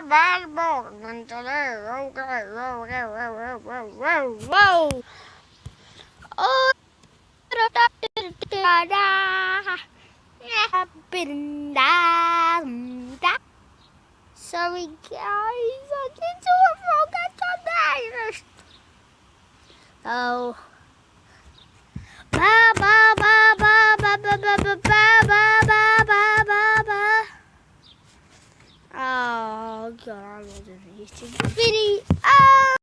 bad morning today. Okay, whoa. Oh, sorry guys,